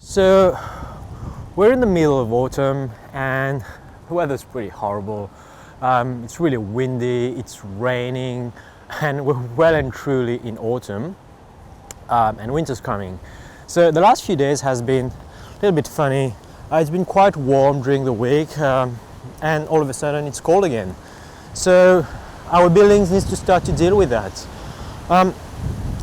So we're in the middle of autumn and the weather's pretty horrible. It's really windy, it's raining, and we're well and truly in autumn, and winter's coming. So the last few days has been a little bit funny. It's been quite warm during the week, and all of a sudden it's cold again. So our buildings need to start to deal with that.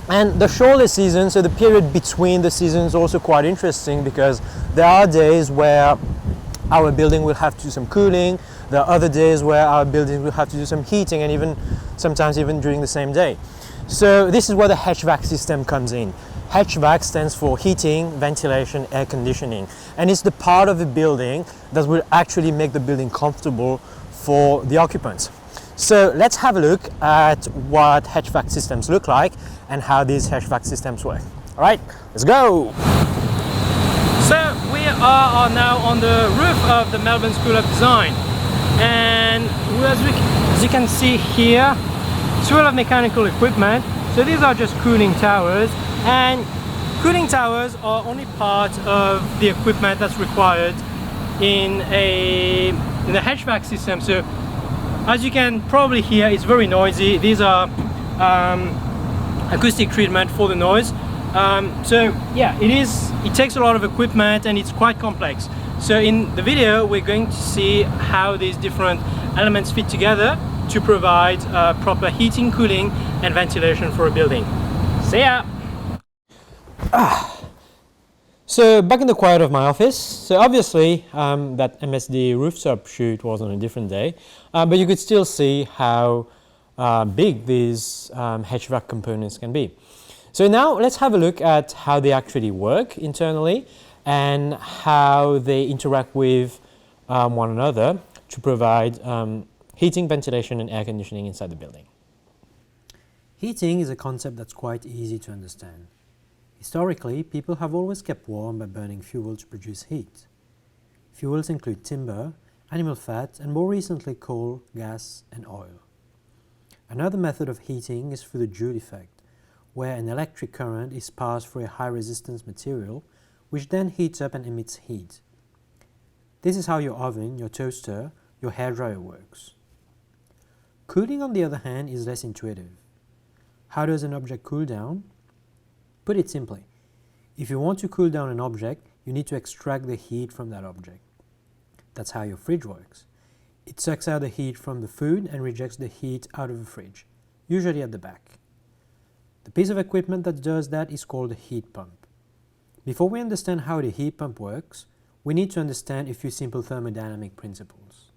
And the shoulder season, so the period between the seasons, is also quite interesting because there are days where our building will have to do some cooling. There are other days where our building will have to do some heating, and even sometimes even during the same day. So this is where the HVAC system comes in. HVAC stands for heating, ventilation, air conditioning, and it's the part of the building that will actually make the building comfortable for the occupants. So let's have a look at what HVAC systems look like and how these HVAC systems work. All right, let's go. So we are now on the roof of the Melbourne School of Design, and as you can see here, it's full of mechanical equipment. So these are just cooling towers, and cooling towers are only part of the equipment that's required in the HVAC system. So as you can probably hear, it's very noisy. These are acoustic treatment for the noise. So yeah, it takes a lot of equipment and it's quite complex. So in the video, we're going to see how these different elements fit together to provide proper heating, cooling, and ventilation for a building. See ya! So back in the quiet of my office. So obviously that MSD rooftop shoot was on a different day, but you could still see how big these HVAC components can be. So now let's have a look at how they actually work internally and how they interact with one another to provide heating, ventilation, and air conditioning inside the building. Heating is a concept that's quite easy to understand. Historically, people have always kept warm by burning fuel to produce heat. Fuels include timber, animal fat, and more recently coal, gas, and oil. Another method of heating is through the Joule effect, where an electric current is passed through a high-resistance material, which then heats up and emits heat. This is how your oven, your toaster, your hairdryer works. Cooling, on the other hand, is less intuitive. How does an object cool down? Put it simply, if you want to cool down an object, you need to extract the heat from that object. That's how your fridge works. It sucks out the heat from the food and rejects the heat out of the fridge, usually at the back. The piece of equipment that does that is called a heat pump. Before we understand how the heat pump works, we need to understand a few simple thermodynamic principles.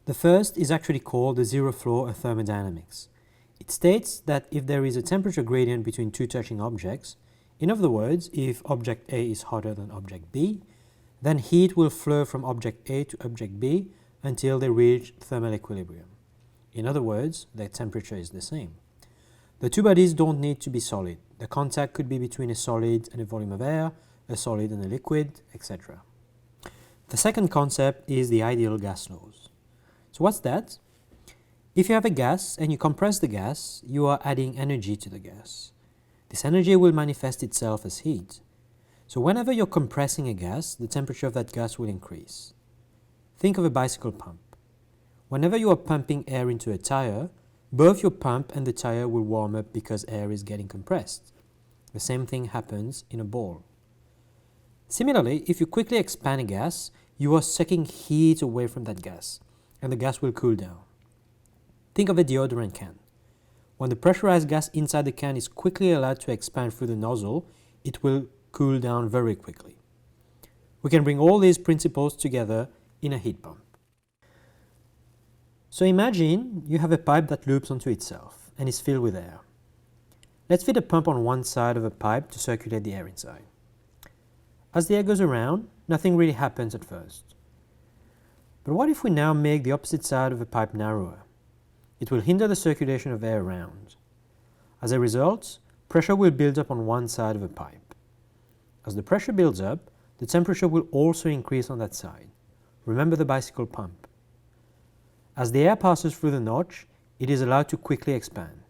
The first is actually called the Zeroth Law of thermodynamics. It states that if there is a temperature gradient between two touching objects, in other words, if object A is hotter than object B, then heat will flow from object A to object B until they reach thermal equilibrium. In other words, their temperature is the same. The two bodies don't need to be solid. The contact could be between a solid and a volume of air, a solid and a liquid, etc. The second concept is the ideal gas laws. So what's that? If you have a gas and you compress the gas, you are adding energy to the gas. This energy will manifest itself as heat. So whenever you're compressing a gas, the temperature of that gas will increase. Think of a bicycle pump. Whenever you are pumping air into a tire, both your pump and the tire will warm up because air is getting compressed. The same thing happens in a ball. Similarly, if you quickly expand a gas, you are sucking heat away from that gas, and the gas will cool down. Think of a deodorant can. When the pressurized gas inside the can is quickly allowed to expand through the nozzle, it will cool down very quickly. We can bring all these principles together in a heat pump. So imagine you have a pipe that loops onto itself and is filled with air. Let's fit a pump on one side of a pipe to circulate the air inside. As the air goes around, nothing really happens at first. But what if we now make the opposite side of the pipe narrower? It will hinder the circulation of air around. As a result, pressure will build up on one side of a pipe. As the pressure builds up, the temperature will also increase on that side. Remember the bicycle pump. As the air passes through the notch, it is allowed to quickly expand.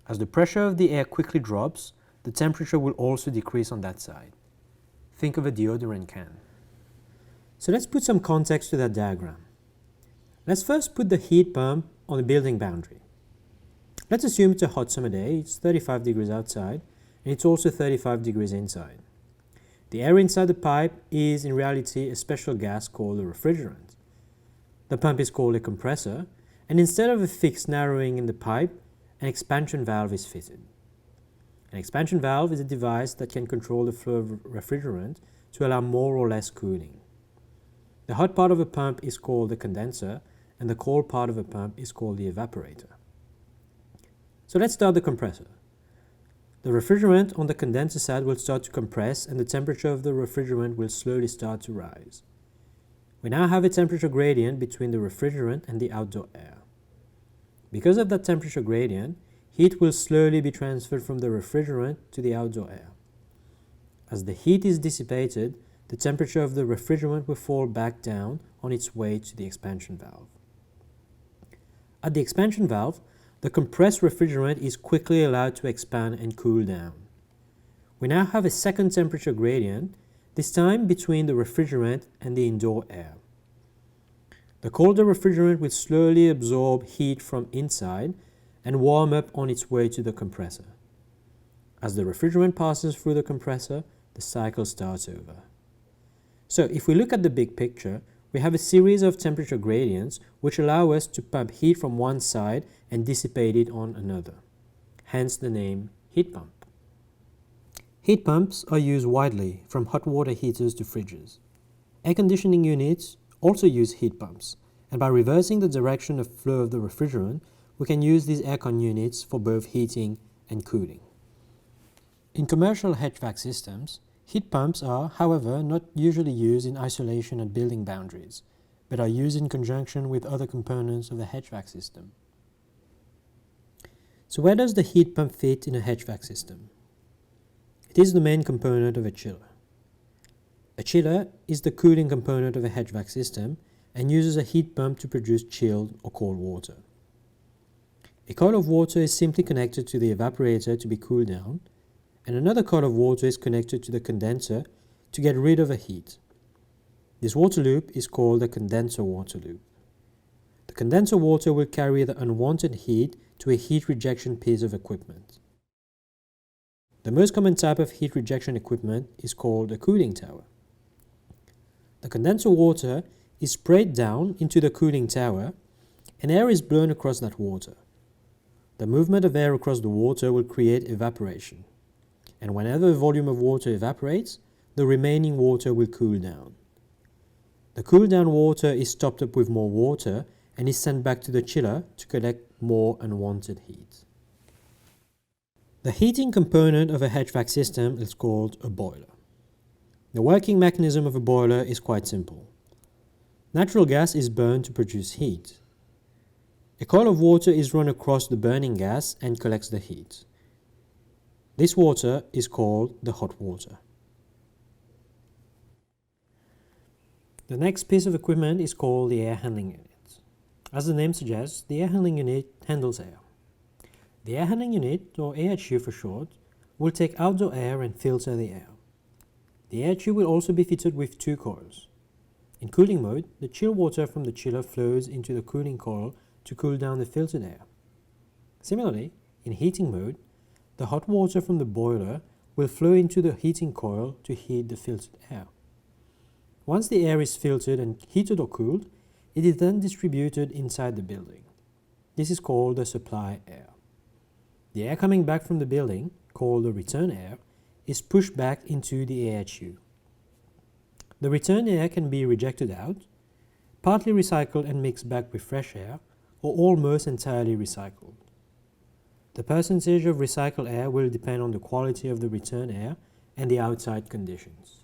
As the pressure of the air quickly drops, the temperature will also decrease on that side. Think of a deodorant can. So let's put some context to that diagram. Let's first put the heat pump on the building boundary. Let's assume it's a hot summer day, it's 35 degrees outside, and it's also 35 degrees inside. The air inside the pipe is in reality a special gas called a refrigerant. The pump is called a compressor, and instead of a fixed narrowing in the pipe, an expansion valve is fitted. An expansion valve is a device that can control the flow of refrigerant to allow more or less cooling. The hot part of a pump is called the condenser, and the cold part of a pump is called the evaporator. So let's start the compressor. The refrigerant on the condenser side will start to compress, and the temperature of the refrigerant will slowly start to rise. We now have a temperature gradient between the refrigerant and the outdoor air. Because of that temperature gradient, heat will slowly be transferred from the refrigerant to the outdoor air. As the heat is dissipated, the temperature of the refrigerant will fall back down on its way to the expansion valve. At the expansion valve, the compressed refrigerant is quickly allowed to expand and cool down. We now have a second temperature gradient, this time between the refrigerant and the indoor air. The colder refrigerant will slowly absorb heat from inside and warm up on its way to the compressor. As the refrigerant passes through the compressor, the cycle starts over. So if we look at the big picture, we have a series of temperature gradients which allow us to pump heat from one side and dissipate it on another. Hence the name heat pump. Heat pumps are used widely, from hot water heaters to fridges. Air conditioning units also use heat pumps, and by reversing the direction of flow of the refrigerant, we can use these aircon units for both heating and cooling. In commercial HVAC systems, heat pumps are, however, not usually used in isolation at building boundaries, but are used in conjunction with other components of the HVAC system. So where does the heat pump fit in a HVAC system? It is the main component of a chiller. A chiller is the cooling component of a HVAC system and uses a heat pump to produce chilled or cold water. A coil of water is simply connected to the evaporator to be cooled down, and another coil of water is connected to the condenser to get rid of the heat. This water loop is called a condenser water loop. The condenser water will carry the unwanted heat to a heat rejection piece of equipment. The most common type of heat rejection equipment is called a cooling tower. The condenser water is sprayed down into the cooling tower, and air is blown across that water. The movement of air across the water will create evaporation, and whenever a volume of water evaporates, the remaining water will cool down. The cooled down water is topped up with more water and is sent back to the chiller to collect more unwanted heat. The heating component of a HVAC system is called a boiler. The working mechanism of a boiler is quite simple. Natural gas is burned to produce heat. A coil of water is run across the burning gas and collects the heat. This water is called the hot water. The next piece of equipment is called the air handling unit. As the name suggests, the air handling unit handles air. The air handling unit, or AHU for short, will take outdoor air and filter the air. The AHU will also be fitted with two coils. In cooling mode, the chill water from the chiller flows into the cooling coil to cool down the filtered air. Similarly, in heating mode, the hot water from the boiler will flow into the heating coil to heat the filtered air. Once the air is filtered and heated or cooled, it is then distributed inside the building. This is called the supply air. The air coming back from the building, called the return air, is pushed back into the AHU. The return air can be rejected out, partly recycled and mixed back with fresh air, or almost entirely recycled. The percentage of recycled air will depend on the quality of the return air and the outside conditions.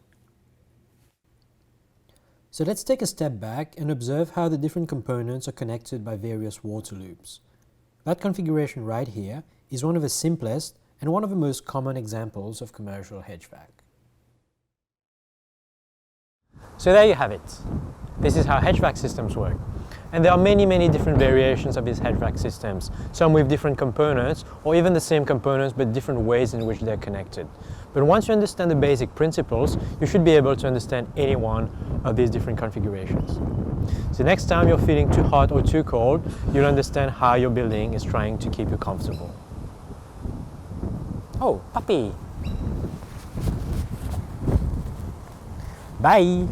So let's take a step back and observe how the different components are connected by various water loops. That configuration right here is one of the simplest and one of the most common examples of commercial HVAC. So there you have it. This is how HVAC systems work. And there are many different variations of these HVAC systems, some with different components, or even the same components but different ways in which they're connected. But once you understand the basic principles, you should be able to understand any one of these different configurations. So next time you're feeling too hot or too cold, you'll understand how your building is trying to keep you comfortable. Oh, puppy! Bye!